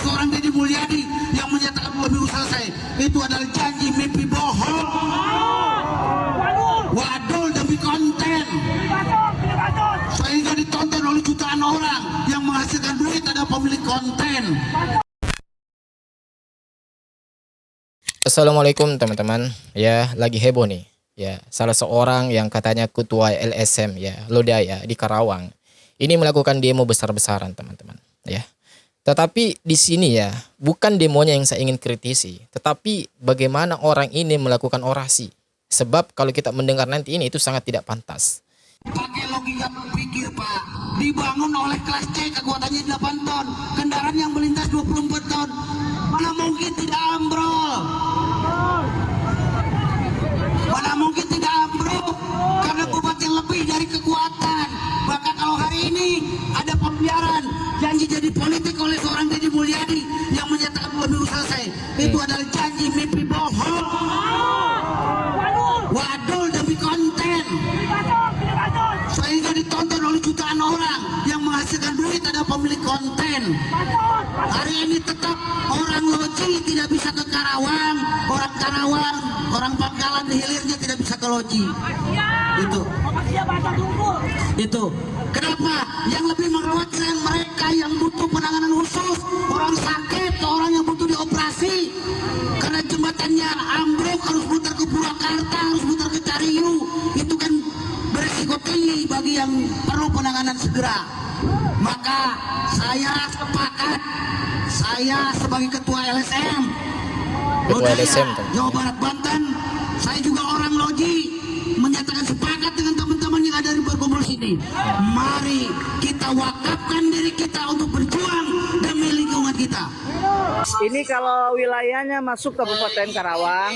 seorang Deddy Mulyadi yang menyatakan pemilu selesai. Itu adalah janji mimpi bohong. Wadul demi konten. Sehingga ditonton oleh jutaan orang yang menghasilkan duit ada pemilik konten. Assalamualaikum teman-teman. Ya, lagi heboh nih. Ya, salah seorang yang katanya ketua LSM ya, Lodaya di Karawang. Ini melakukan demo besar-besaran, teman-teman, ya. Tetapi di sini ya, bukan demonya yang saya ingin kritisi, tetapi bagaimana orang ini melakukan orasi. Sebab kalau kita mendengar nanti ini itu sangat tidak pantas. Pakai logika pikir, Pak. Dibangun oleh kelas C kekuatannya 8 ton. Kendaraan yang melintas 24 ton. Mana mungkin tidak ambrol? Mana mungkin tidak ambrol? Karena bupati lebih dari kekuatan. Bahkan kalau hari ini ada pembiaran janji jadi politik oleh seorang Deddy Mulyadi yang menyatakan pemilu selesai. Itu adalah janji mimpi bohong. Wadul demi konten. Sehingga ditonton oleh jutaan orang yang menghasilkan duit ada pemilik konten. Hari ini tetap orang Loji tidak bisa ke Karawang, orang Karawang, orang Pangkalan di hilirnya tidak bisa ke Loji. Itu. Kenapa? Yang lebih merawatkan mereka yang butuh penanganan khusus, orang sakit, orang yang butuh dioperasi. Karena jembatannya ambruk, harus muter ke Purwakarta, harus muter ke Cariu. Itu kan berisiko tinggi bagi yang perlu penanganan segera. Maka saya sepakat, saya sebagai ketua LSM Jawa Barat Banten, saya juga orang Loji, menyatakan sepakat dengan teman-teman yang ada di berkumpul sini. Mari kita wakafkan diri kita untuk berjuang demi lingkungan kita. Ini kalau wilayahnya masuk Kabupaten Karawang.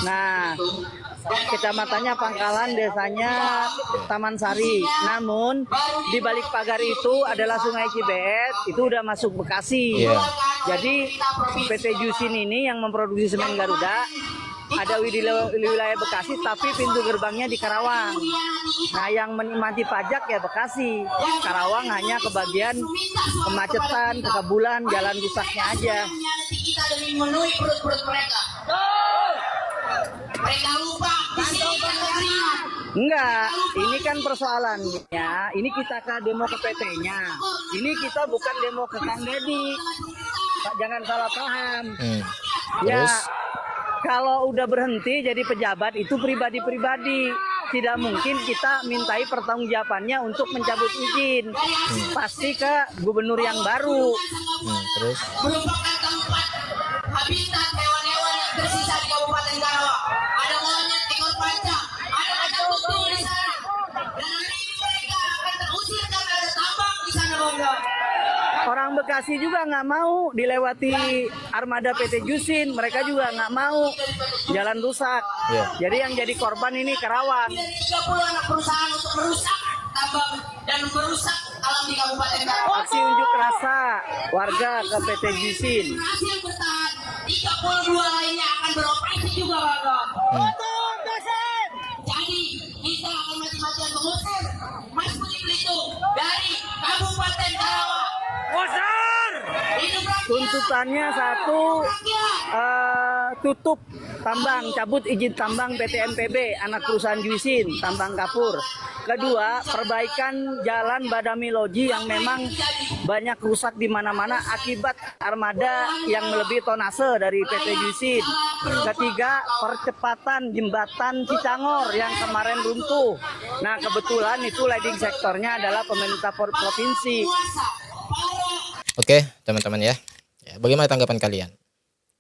Nah, kecamatannya Pangkalan, desanya Taman Sari. Namun di balik pagar itu adalah Sungai Cibeet, itu udah masuk Bekasi. Jadi PT Jusin ini yang memproduksi semen Garuda ada di wilayah Bekasi, tapi pintu gerbangnya di Karawang. Nah, yang menikmati pajak ya Bekasi. Karawang hanya kebagian kemacetan, kekebulan, jalan rusaknya aja. Kita demi memenuhi perut-perut mereka. Mereka lupa di sini kan negerinya. Enggak, ini kan persoalannya. Ini kita ke demo ke PT-nya. Ini kita bukan demo ke Kang Deddy. Pak, jangan salah paham. Ya, kalau udah berhenti jadi pejabat itu pribadi-pribadi. Tidak mungkin kita mintai pertanggungjawabannya untuk mencabut izin. Pasti ke gubernur yang baru. Terus Merupakan tempat habitat hewan-hewan yang tersisa di Kabupaten Karawang. Ada monyet ekor panjang, ada kacang tutul di sana. Dan hari ini mereka akan terusir karena ada tambang di sana, Bang. Orang Bekasi juga nggak mau dilewati armada PT Jusin, mereka juga nggak mau jalan rusak. Jadi yang jadi korban ini Karawang. Dari 30 anak perusahaan untuk merusak tambang dan merusak alam di Kabupaten Karawang. Aksi unjuk rasa warga ke PT Jusin. Hasil bertahan, 32 lainnya akan beroperasi juga, Bang. Jadi kita akan mati-matian mengusir Mas Budi Belitung dari Kabupaten Karawang. Tuntutannya satu, tutup tambang, cabut izin tambang PT MPB, anak perusahaan Jusin, tambang kapur. Kedua, perbaikan jalan Badami Loji yang memang banyak rusak di mana-mana akibat armada yang melebihi tonase dari PT Jusin. Ketiga, percepatan jembatan Cicangor yang kemarin runtuh. Nah, kebetulan itu leading sektornya adalah pemerintah provinsi. Oke, teman-teman ya. Bagaimana tanggapan kalian?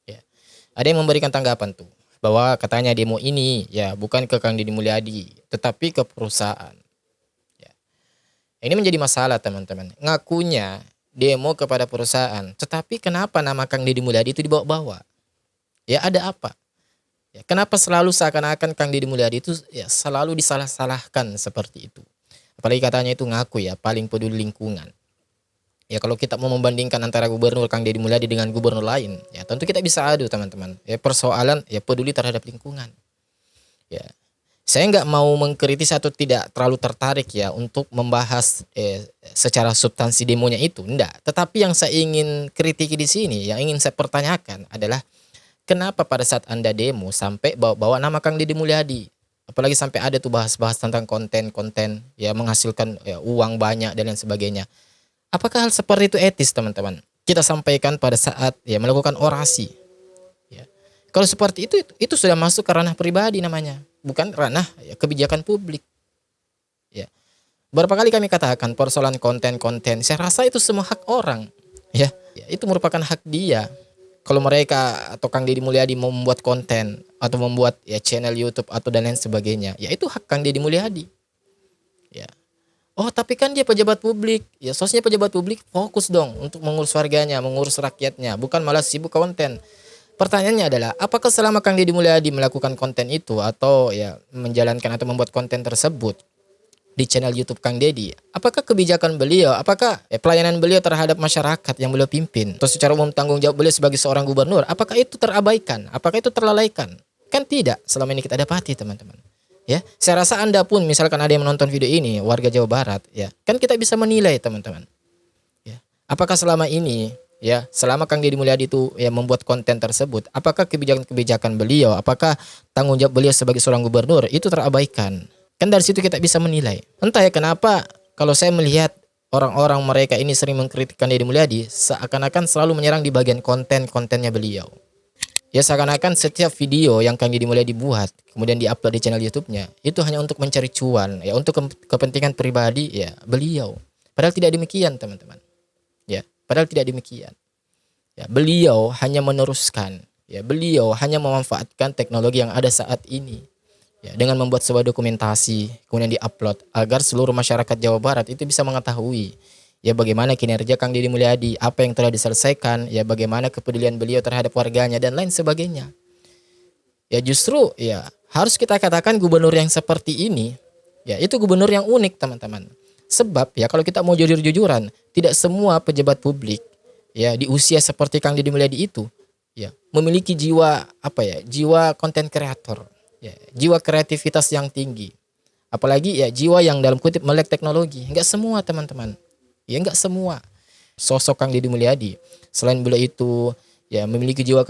Ya. Ada yang memberikan tanggapan tuh bahwa katanya demo ini ya bukan ke Kang Deddy Mulyadi, tetapi ke perusahaan. Ya. Ini menjadi masalah, teman-teman. Ngakunya demo kepada perusahaan, tetapi kenapa nama Kang Deddy Mulyadi itu dibawa-bawa? Ya, ada apa? Ya, kenapa selalu seakan-akan Kang Deddy Mulyadi itu ya selalu disalah-salahkan seperti itu? Apalagi katanya itu ngaku ya paling peduli lingkungan. Ya, kalau kita mau membandingkan antara gubernur Kang Deddy Mulyadi dengan gubernur lain, ya tentu kita bisa adu, teman-teman. Ya, persoalan ya peduli terhadap lingkungan. Ya. saya nggak mau mengkritis atau tidak terlalu tertarik ya untuk membahas secara substansi demonya itu, enggak. Tetapi yang saya ingin kritiki di sini, yang ingin saya pertanyakan adalah kenapa pada saat Anda demo sampai bawa nama Kang Deddy Mulyadi, apalagi sampai ada tuh bahas-bahas tentang konten-konten ya menghasilkan ya, uang banyak dan lain sebagainya. Apakah hal seperti itu etis, teman-teman? Kita sampaikan pada saat ya melakukan orasi. Ya. Kalau seperti itu sudah masuk ke ranah pribadi namanya, bukan ranah ya, kebijakan publik. Ya. Berapa kali kami katakan persoalan konten-konten, saya rasa itu semua hak orang. Ya, itu merupakan hak dia. Kalau mereka atau Kang Deddy Mulyadi mau membuat konten atau membuat ya channel YouTube atau dan lain sebagainya, ya itu hak Kang Deddy Mulyadi. Ya. Oh, tapi kan dia pejabat publik. Ya, seharusnya pejabat publik fokus dong untuk mengurus warganya, mengurus rakyatnya, bukan malah sibuk konten. Pertanyaannya adalah, apakah selama Kang Deddy Mulyadi melakukan konten itu atau ya menjalankan atau membuat konten tersebut di channel YouTube Kang Deddy, apakah kebijakan beliau, apakah pelayanan beliau terhadap masyarakat yang beliau pimpin, atau secara umum tanggung jawab beliau sebagai seorang gubernur, apakah itu terabaikan, apakah itu terlalaikan? Kan tidak, selama ini kita dapati, teman-teman. Ya, saya rasa Anda pun misalkan ada yang menonton video ini, warga Jawa Barat, ya, kan kita bisa menilai, teman-teman. Ya, apakah selama ini, ya, selama Kang Deddy Mulyadi itu ya membuat konten tersebut, apakah kebijakan-kebijakan beliau, apakah tanggung jawab beliau sebagai seorang gubernur itu terabaikan? Kan dari situ kita bisa menilai. Entah ya kenapa kalau saya melihat orang-orang mereka ini sering mengkritik Kang Deddy Mulyadi, seakan-akan selalu menyerang di bagian konten-kontennya beliau. Ya seakan-akan setiap video yang Kang Deddy Mulyadi buat kemudian diupload di channel YouTube-nya itu hanya untuk mencari cuan, ya untuk kepentingan pribadi ya beliau. Padahal tidak demikian, teman-teman. Ya, padahal tidak demikian. Ya, beliau hanya meneruskan, ya beliau hanya memanfaatkan teknologi yang ada saat ini. Ya, dengan membuat sebuah dokumentasi kemudian diupload agar seluruh masyarakat Jawa Barat itu bisa mengetahui ya bagaimana kinerja Kang Deddy Mulyadi, apa yang telah diselesaikan, ya bagaimana kepedulian beliau terhadap warganya dan lain sebagainya. Ya justru ya harus kita katakan gubernur yang seperti ini, ya itu gubernur yang unik, teman-teman. Sebab ya kalau kita mau jujur-jujuran, tidak semua pejabat publik ya di usia seperti Kang Deddy Mulyadi itu ya memiliki jiwa jiwa konten kreator, ya, jiwa kreativitas yang tinggi. Apalagi ya jiwa yang dalam kutip melek teknologi. Enggak semua, teman-teman. Ya enggak semua. Sosok Kang Deddy Mulyadi selain beliau itu ya memiliki jiwa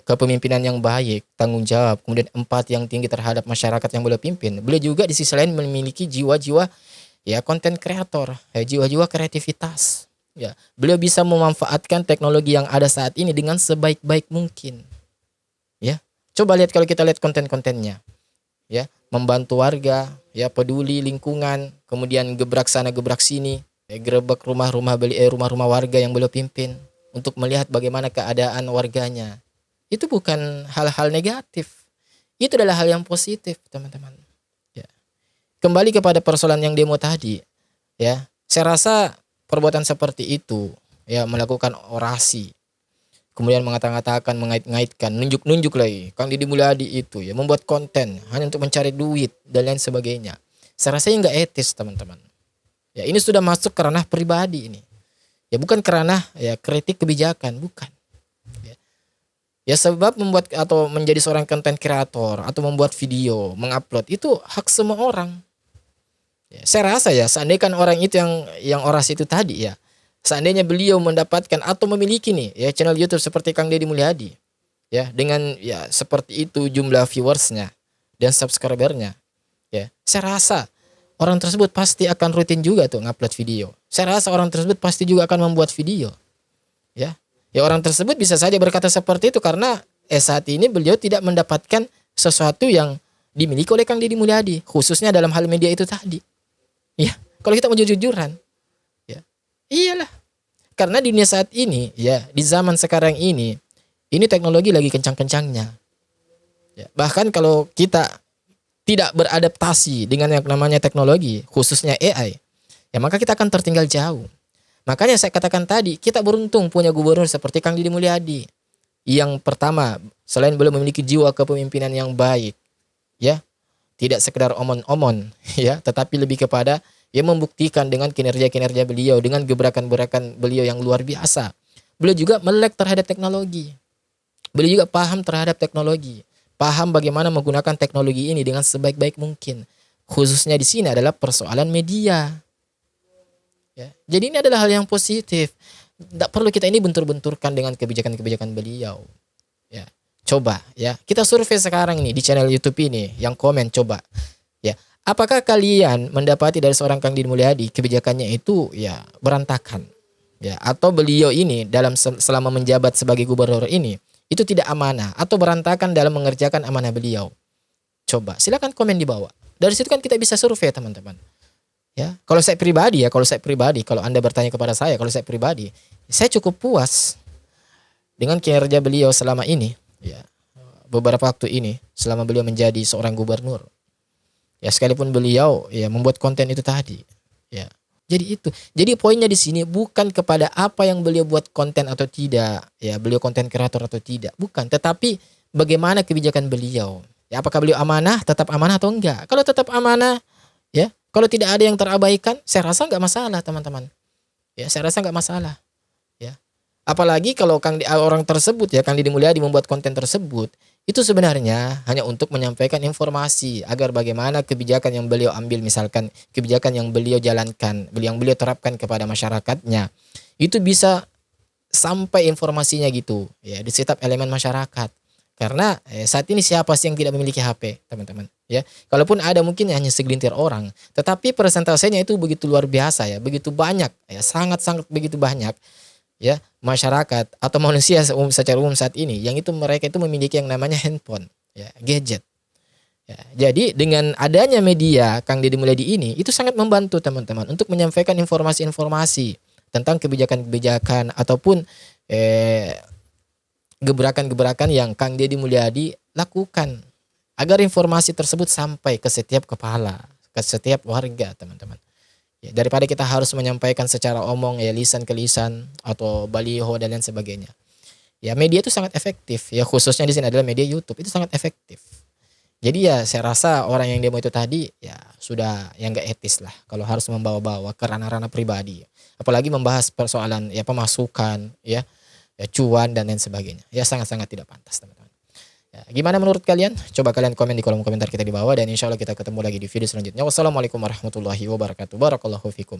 kepemimpinan yang baik, tanggung jawab, kemudian empati yang tinggi terhadap masyarakat yang beliau pimpin. Beliau juga di sisi lain memiliki jiwa-jiwa ya konten kreator, ya, jiwa-jiwa kreativitas. Ya, beliau bisa memanfaatkan teknologi yang ada saat ini dengan sebaik-baik mungkin. Ya. Coba lihat kalau kita lihat konten-kontennya. Ya, membantu warga, ya peduli lingkungan, kemudian gebrak sana gebrak sini, ya, gerebek rumah-rumah warga yang beliau pimpin untuk melihat bagaimana keadaan warganya. Itu bukan hal-hal negatif. Itu adalah hal yang positif, teman-teman. Ya. Kembali kepada persoalan yang demo tadi, ya. Saya rasa perbuatan seperti itu, ya melakukan orasi, kemudian mengatakan, mengait-ngaitkan, nunjuk-nunjuk lagi Kang Deddy Mulyadi itu ya membuat konten hanya untuk mencari duit dan lain sebagainya. Saya rasa ini nggak etis, teman-teman. Ya ini sudah masuk ke ranah pribadi ini. Ya bukan ke ranah ya kritik kebijakan, bukan. Ya sebab membuat atau menjadi seorang konten kreator atau membuat video, mengupload itu hak semua orang. Ya, saya rasa ya seandainya kan orang itu yang orasi itu tadi ya, seandainya beliau mendapatkan atau memiliki nih ya channel YouTube seperti Kang Deddy Mulyadi ya dengan ya seperti itu jumlah viewersnya dan subscribernya, ya saya rasa orang tersebut pasti akan rutin juga tuh ngupload video. Saya rasa orang tersebut pasti juga akan membuat video, ya orang tersebut bisa saja berkata seperti itu karena saat ini beliau tidak mendapatkan sesuatu yang dimiliki oleh Kang Deddy Mulyadi, khususnya dalam hal media itu tadi. Ya, kalau kita mau jujur-jujuran, ya, iyalah. Karena di dunia saat ini, ya, di zaman sekarang ini teknologi lagi kencang-kencangnya. Ya, bahkan kalau kita tidak beradaptasi dengan yang namanya teknologi, khususnya AI, ya maka kita akan tertinggal jauh. Makanya saya katakan tadi, kita beruntung punya gubernur seperti Kang Deddy Mulyadi. Yang pertama, selain beliau memiliki jiwa kepemimpinan yang baik, ya, tidak sekedar omon-omon ya, tetapi lebih kepada ya membuktikan dengan kinerja-kinerja beliau, dengan gebrakan-gebrakan beliau yang luar biasa. Beliau juga melek terhadap teknologi. Beliau juga paham terhadap teknologi. paham bagaimana menggunakan teknologi ini dengan sebaik-baik mungkin. Khususnya di sini adalah persoalan media. Ya. Jadi ini adalah hal yang positif. Tidak perlu kita ini bentur-benturkan dengan kebijakan-kebijakan beliau. Ya. Coba ya, kita survei sekarang ini di channel YouTube ini, yang komen coba. Ya, apakah kalian mendapati dari seorang Kang Deddy Mulyadi kebijakannya itu ya berantakan? Ya, atau beliau ini dalam selama menjabat sebagai gubernur ini itu tidak amanah atau berantakan dalam mengerjakan amanah beliau? Coba silakan komen di bawah. Dari situ kan kita bisa survei, teman-teman. Ya, kalau saya pribadi, kalau Anda bertanya kepada saya, kalau saya pribadi, saya cukup puas dengan kinerja beliau selama ini, ya. Beberapa waktu ini selama beliau menjadi seorang gubernur. Ya, sekalipun beliau ya membuat konten itu tadi, ya. Jadi itu. Jadi poinnya di sini bukan kepada apa yang beliau buat konten atau tidak, ya, beliau konten kreator atau tidak, bukan, tetapi bagaimana kebijakan beliau. Ya, apakah beliau amanah, tetap amanah atau enggak? Kalau tetap amanah, ya, kalau tidak ada yang terabaikan, saya rasa enggak masalah, teman-teman. Ya, saya rasa enggak masalah. Ya. Apalagi kalau orang tersebut ya, Kang Deddy Mulyadi membuat konten tersebut, itu sebenarnya hanya untuk menyampaikan informasi agar bagaimana kebijakan yang beliau ambil, misalkan kebijakan yang beliau jalankan, yang beliau terapkan kepada masyarakatnya, itu bisa sampai informasinya gitu ya di setiap elemen masyarakat. Karena saat ini siapa sih yang tidak memiliki HP, teman-teman? Ya, kalaupun ada mungkin hanya segelintir orang, tetapi persentasenya itu begitu luar biasa ya, begitu banyak ya, sangat-sangat begitu banyak. Ya, masyarakat atau manusia secara umum saat ini yang itu mereka itu memiliki yang namanya handphone, ya, gadget. Ya, jadi dengan adanya media Kang Deddy Mulyadi ini itu sangat membantu teman-teman untuk menyampaikan informasi-informasi tentang kebijakan-kebijakan ataupun gebrakan-gebrakan yang Kang Deddy Mulyadi lakukan agar informasi tersebut sampai ke setiap kepala, ke setiap warga, teman-teman. Ya, daripada kita harus menyampaikan secara omong ya, lisan ke lisan atau baliho dan lain sebagainya. Ya, media itu sangat efektif ya, khususnya di sini adalah media YouTube itu sangat efektif. Jadi ya saya rasa orang yang demo itu tadi ya sudah yang enggak etis lah kalau harus membawa-bawa ke ranah-ranah pribadi. Apalagi membahas persoalan ya pemasukan ya, cuan dan lain sebagainya. Ya sangat-sangat tidak pantas, teman-teman. Ya, gimana menurut kalian? Coba kalian komen di kolom komentar kita di bawah dan insya Allah kita ketemu lagi di video selanjutnya. Wassalamualaikum warahmatullahi wabarakatuh. Barakallahu fikum.